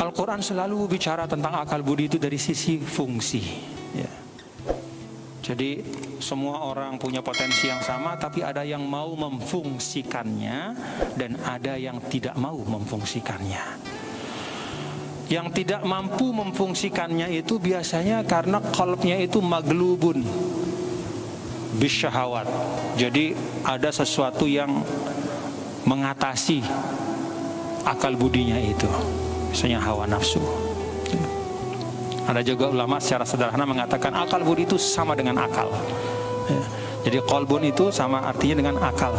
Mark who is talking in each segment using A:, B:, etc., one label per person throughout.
A: Al-Quran selalu bicara tentang akal budi itu dari sisi fungsi, ya. Jadi semua orang punya potensi yang sama, tapi ada yang mau memfungsikannya dan ada yang tidak mau memfungsikannya. Yang tidak mampu memfungsikannya itu biasanya karena qalbnya itu maglubun bisyahawat. Jadi ada sesuatu yang mengatasi akal budinya itu, misalnya hawa nafsu. Ada juga ulama secara sederhana mengatakan akal budi itu sama dengan akal, ya. Jadi qalbun itu sama artinya dengan akal.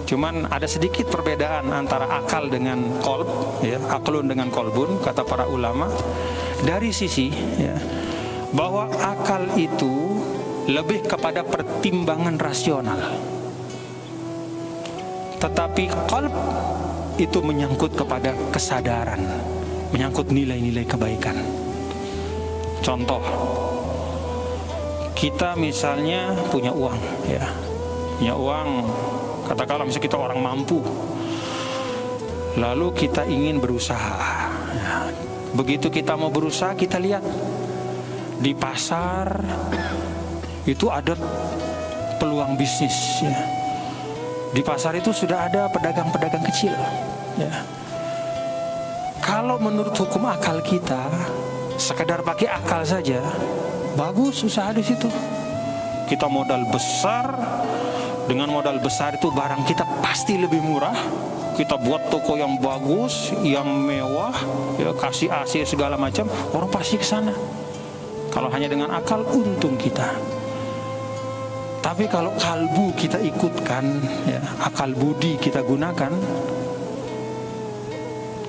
A: Cuman ada sedikit perbedaan antara akal dengan qalb, ya, aklun dengan qalbun, kata para ulama. Dari sisi, ya, bahwa akal itu lebih kepada pertimbangan rasional, tetapi qalb itu menyangkut kepada kesadaran, menyangkut nilai-nilai kebaikan. Contoh, kita misalnya punya uang, ya, punya uang, katakanlah misalnya kita orang mampu, lalu kita ingin berusaha, ya. Begitu kita mau berusaha, kita lihat di pasar itu ada peluang bisnis, ya. Di pasar itu sudah ada pedagang-pedagang kecil, ya. Kalau menurut hukum akal kita, sekedar pakai akal saja, bagus usaha di situ. Kita modal besar, dengan modal besar itu barang kita pasti lebih murah. Kita buat toko yang bagus, yang mewah, ya, kasih AC segala macam, orang pasti ke sana. Kalau hanya dengan akal, untung kita. Tapi kalau kalbu kita ikutkan, ya, akal budi kita gunakan,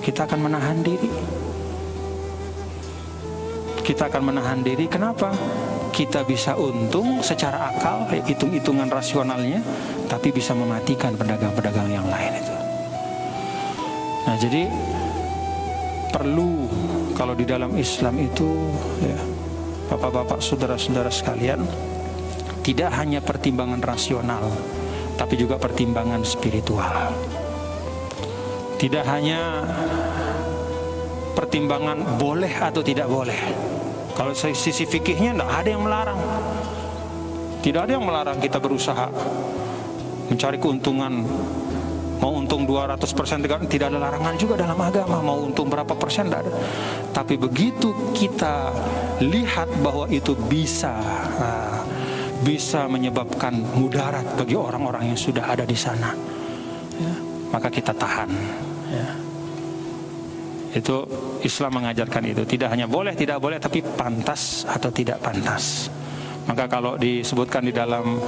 A: kita akan menahan diri. Kita akan menahan diri. Kenapa? Kita bisa untung secara akal, hitung-hitungan rasionalnya, tapi bisa mematikan pedagang-pedagang yang lain itu. Nah, jadi perlu kalau di dalam Islam itu, ya, bapak-bapak, saudara-saudara sekalian, tidak hanya pertimbangan rasional, tapi juga pertimbangan spiritual. Tidak hanya pertimbangan boleh atau tidak boleh. Kalau sisi fikihnya tidak ada yang melarang. Tidak ada yang melarang kita berusaha mencari keuntungan. Mau untung 200%, tidak ada larangan juga dalam agama. Mau untung berapa persen, tidak ada. Tapi begitu kita lihat bahwa itu bisa menyebabkan mudarat bagi orang-orang yang sudah ada di sana, ya, maka kita tahan, ya. Itu Islam mengajarkan itu. Tidak hanya boleh, tidak boleh, tapi pantas atau tidak pantas. Maka kalau disebutkan di dalam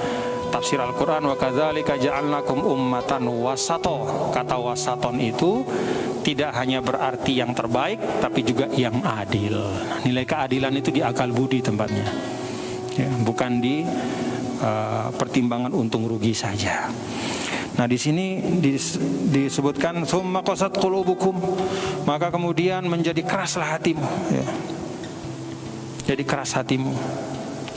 A: tafsir Al-Quran, wa kadzalika ja'alnakum ummatan wasato, kata wasaton itu tidak hanya berarti yang terbaik, tapi juga yang adil. Nilai keadilan itu di akal budi tempatnya, ya, bukan di pertimbangan untung rugi saja. Nah, di sini disebutkan summa qasat qulubukum, maka kemudian menjadi keraslah hatimu, ya. Jadi keras hatimu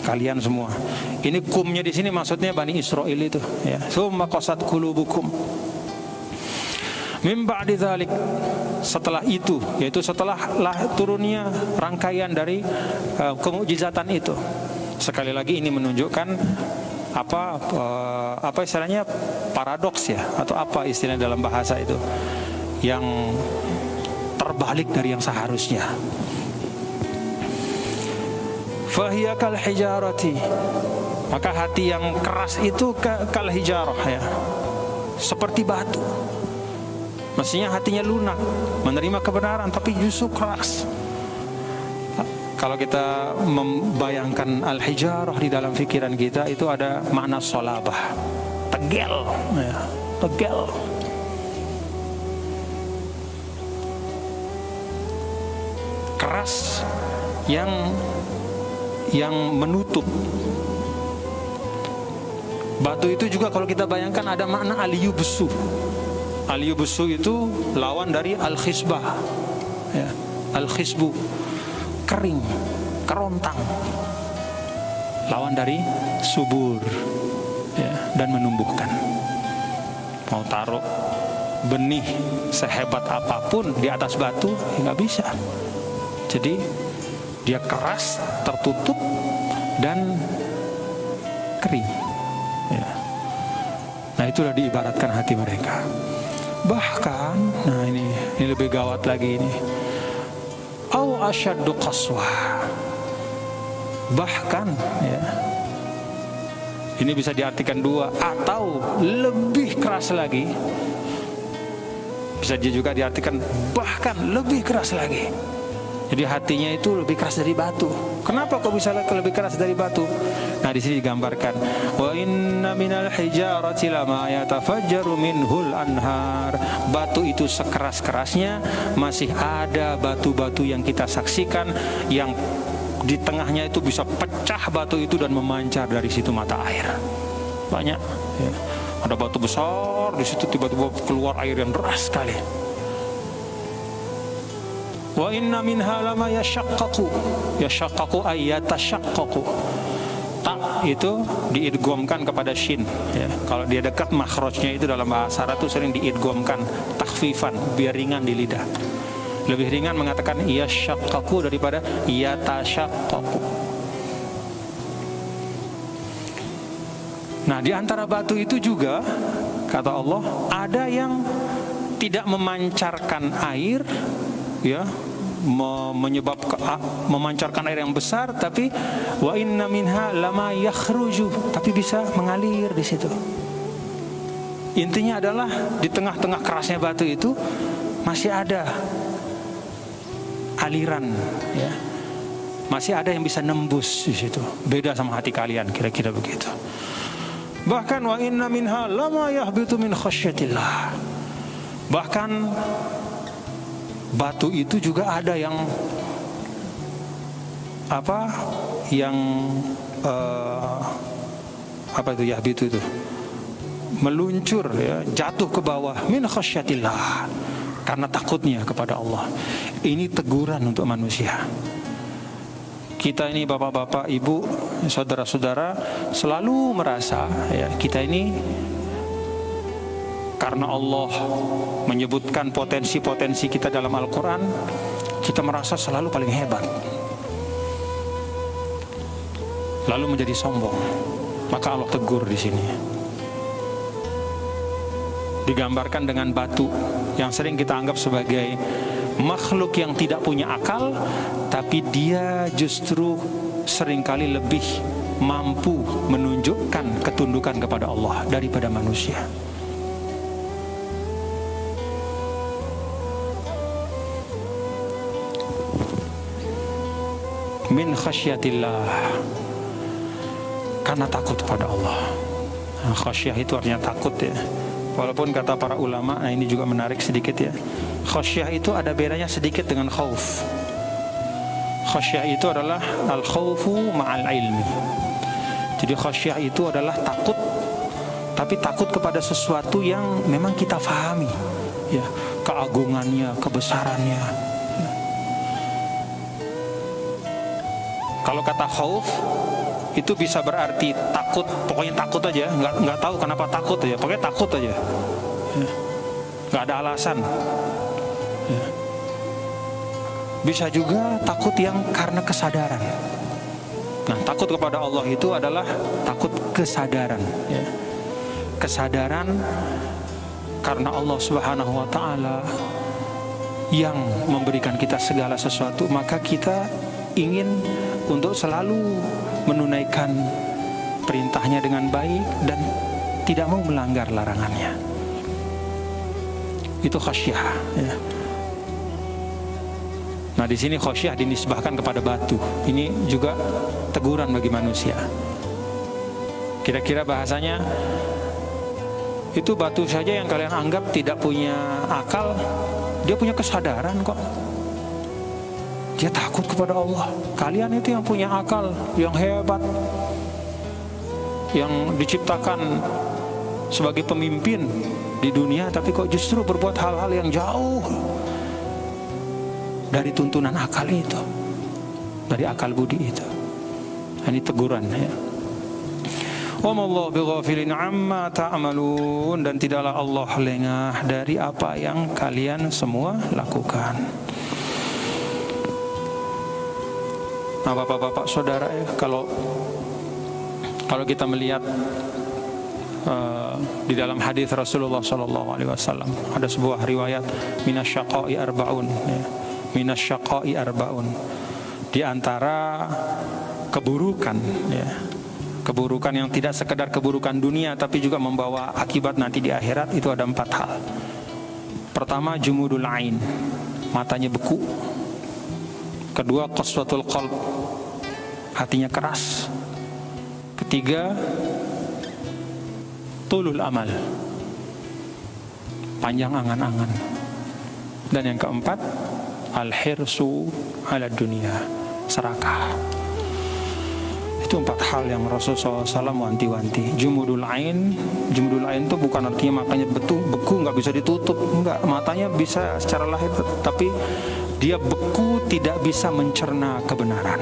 A: kalian semua. Ini kumnya di sini maksudnya Bani Israil itu, ya. Summa qasat qulubukum min ba'di dzalik, setelah itu, yaitu setelah turunnya rangkaian dari kemukjizatan itu. Sekali lagi ini menunjukkan apa istilahnya, paradoks, ya, atau apa istilahnya dalam bahasa itu, yang terbalik dari yang seharusnya. Fahiya kal hijarati, maka hati yang keras itu kal hijarah, ya, seperti batu. Mestinya hatinya lunak, menerima kebenaran, tapi justru keras. Kalau kita membayangkan al-hijarah di dalam pikiran kita, itu ada makna solabah, tegel, ya, tegel. Keras yang menutup. Batu itu juga kalau kita bayangkan ada makna al-yubsu. Al-yubsu itu lawan dari al-khisbah, ya, al-khisbu, kering, kerontang, lawan dari subur, ya, dan menumbuhkan. Mau taruh benih sehebat apapun di atas batu, nggak bisa. Jadi dia keras, tertutup dan kering. Ya. Nah, itulah diibaratkan hati mereka. Bahkan, nah ini lebih gawat lagi ini. Au asyaddu qaswa. Bahkan, ya, ini bisa diartikan dua, atau lebih keras lagi. Bisa juga diartikan bahkan lebih keras lagi. Jadi hatinya itu lebih keras dari batu. Kenapa kok bisa lebih keras dari batu? Nah, di sini digambarkan, wa inna minal hijarati lama yatafajjaru minhul anhar. Batu itu sekeras-kerasnya masih ada batu-batu yang kita saksikan yang di tengahnya itu bisa pecah batu itu dan memancar dari situ mata air. Banyak. Ya. Ada batu besar di situ tiba-tiba keluar air yang deras sekali. Wa inna minha lama yashaqqaqu ay yatashaqqaqu. Tak itu diidghamkan kepada shin, ya. Kalau dia dekat makhrajnya itu dalam bahasa Arab itu sering diidghamkan takhfifan biar ringan di lidah. Lebih ringan mengatakan yashaqqaqu daripada yatashaqqaqu. Nah, di antara batu itu juga kata Allah ada yang tidak memancarkan air, ya, memancarkan air yang besar, tapi wa inna minha lama yakhruju, tapi bisa mengalir di situ. Intinya adalah di tengah-tengah kerasnya batu itu masih ada aliran, ya. Masih ada yang bisa nembus di situ. Beda sama hati kalian, kira-kira begitu. Bahkan wa inna minha lama yahbitu min khasyatillah. Bahkan batu itu juga ada yang yahbitu itu meluncur, ya, jatuh ke bawah min khasyatillah karena takutnya kepada Allah. Ini teguran untuk manusia. Kita ini bapak-bapak, ibu, saudara-saudara selalu merasa, ya, kita ini karena Allah menyebutkan potensi-potensi kita dalam Al-Quran, kita merasa selalu paling hebat, lalu menjadi sombong. Maka Allah tegur di sini. Digambarkan dengan batu yang sering kita anggap sebagai makhluk yang tidak punya akal, tapi dia justru seringkali lebih mampu menunjukkan ketundukan kepada Allah daripada manusia. Min khasyatillah, karena takut kepada Allah. Nah, khasyah itu artinya takut, ya. Walaupun kata para ulama, nah ini juga menarik sedikit, ya. Khasyah itu ada bedanya sedikit dengan khauf. Khasyah itu adalah al-khaufu ma'al ilmi. Jadi khasyah itu adalah takut, tapi takut kepada sesuatu yang memang kita fahami, ya, keagungannya, kebesarannya. Kalau kata khauf itu bisa berarti takut, pokoknya takut aja, nggak tahu kenapa takut aja, pokoknya takut aja, ya. Nggak ada alasan, ya. Bisa juga takut yang karena kesadaran. Nah, takut kepada Allah itu adalah takut kesadaran, ya. Kesadaran karena Allah Subhanahu wa Ta'ala yang memberikan kita segala sesuatu, maka kita ingin untuk selalu menunaikan perintahnya dengan baik dan tidak mau melanggar larangannya. Itu khasyah, ya. Nah, di sini khasyah dinisbahkan kepada batu. Ini juga teguran bagi manusia. Kira-kira bahasanya, itu batu saja yang kalian anggap tidak punya akal, dia punya kesadaran kok. Dia takut kepada Allah. Kalian itu yang punya akal, yang hebat, yang diciptakan sebagai pemimpin di dunia, tapi kok justru berbuat hal-hal yang jauh dari tuntunan akal itu, dari akal budi itu. Ini teguran, ya. Wa mallahu bighafilin amma ta'malun, dan tidaklah Allah lengah dari apa yang kalian semua lakukan. Nah, bapak-bapak saudara ya, kalau kita melihat di dalam hadis Rasulullah SAW ada sebuah riwayat minasyaqai arbaun, ya. Minasyaqai arbaun, di antara keburukan, ya, keburukan yang tidak sekedar keburukan dunia tapi juga membawa akibat nanti di akhirat, itu ada 4 hal. Pertama, jumudul ain, matanya beku. Kedua, qaswatul qalb, hatinya keras. Ketiga, tulul amal, panjang angan-angan. Dan yang keempat, al-hirsu ala dunia, serakah. Itu 4 hal yang Rasulullah SAW wanti-wanti. Jumudul ain itu bukan artinya makanya beku nggak bisa ditutup, enggak, matanya bisa secara lahir, tapi dia beku, tidak bisa mencerna kebenaran.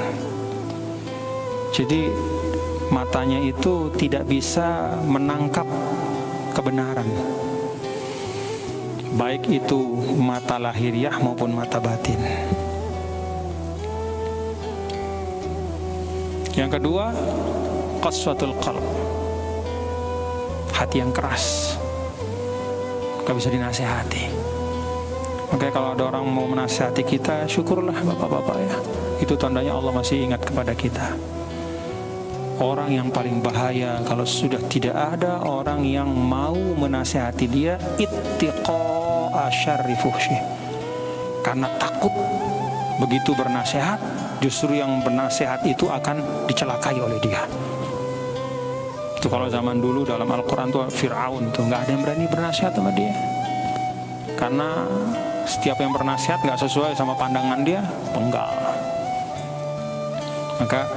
A: Jadi matanya itu tidak bisa menangkap kebenaran, baik itu mata lahiriah maupun mata batin. Yang kedua, qaswatul qalb, hati yang keras, gak bisa dinasihati. Makanya kalau ada orang mau menasihati kita, syukurlah bapak-bapak ya, itu tandanya Allah masih ingat kepada kita. Orang yang paling bahaya kalau sudah tidak ada orang yang mau menasihati dia, ittiqa asyarri fuhsyi, karena takut begitu bernasihat, justru yang bernasihat itu akan dicelakai oleh dia. Itu kalau zaman dulu dalam Al-Quran tuh Fir'aun tuh nggak ada yang berani bernasihat sama dia, karena setiap yang bernasihat nggak sesuai sama pandangan dia, penggal. Maka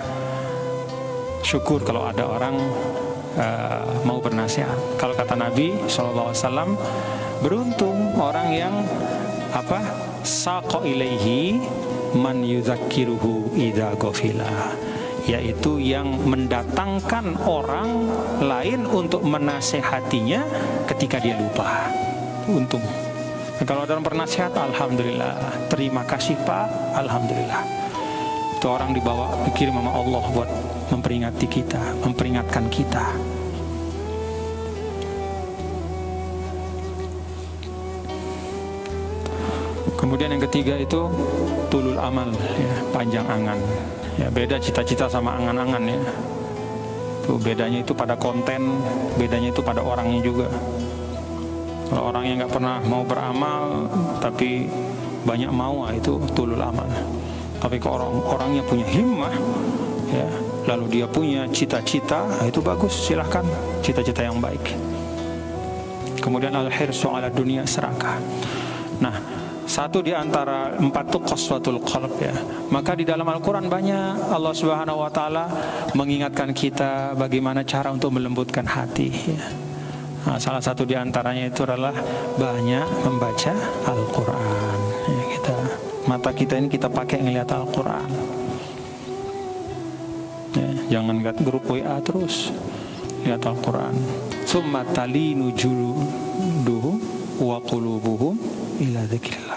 A: syukur kalau ada orang mau bernasihat. Kalau kata Nabi SAW, beruntung orang yang saqa ilaihi man yudzakiruhu idza ghafila, yaitu yang mendatangkan orang lain untuk menasehatinya ketika dia lupa. Untung. Nah, kalau ada orang bernasihat, alhamdulillah, terima kasih Pak, alhamdulillah. Itu orang dikirim sama Allah buat memperingati kita, memperingatkan kita. Kemudian yang ketiga itu tulul amal, ya, panjang angan. Ya, beda cita-cita sama angan-angan ya. Tuh bedanya itu pada konten, bedanya itu pada orangnya juga. Kalau orang yang nggak pernah mau beramal tapi banyak mau, itu tulul amal. Tapi kalau orangnya punya himmah, ya, lalu dia punya cita-cita, itu bagus, silahkan, cita-cita yang baik. Kemudian al-hirsu ala dunia, serakah. Nah, satu di antara 4 itu qaswatul qalb ya. Maka di dalam Al-Quran banyak Allah Subhanahu wa Ta'ala mengingatkan kita bagaimana cara untuk melembutkan hati ya. Nah, salah satu di antaranya itu adalah banyak membaca Al-Quran ya. Mata kita ini kita pakai ngelihat Al-Quran ya. Jangan lihat grup WA terus, lihat Al-Quran. Summa talinu juluduhum wa qulubuhum ila dzikrillah.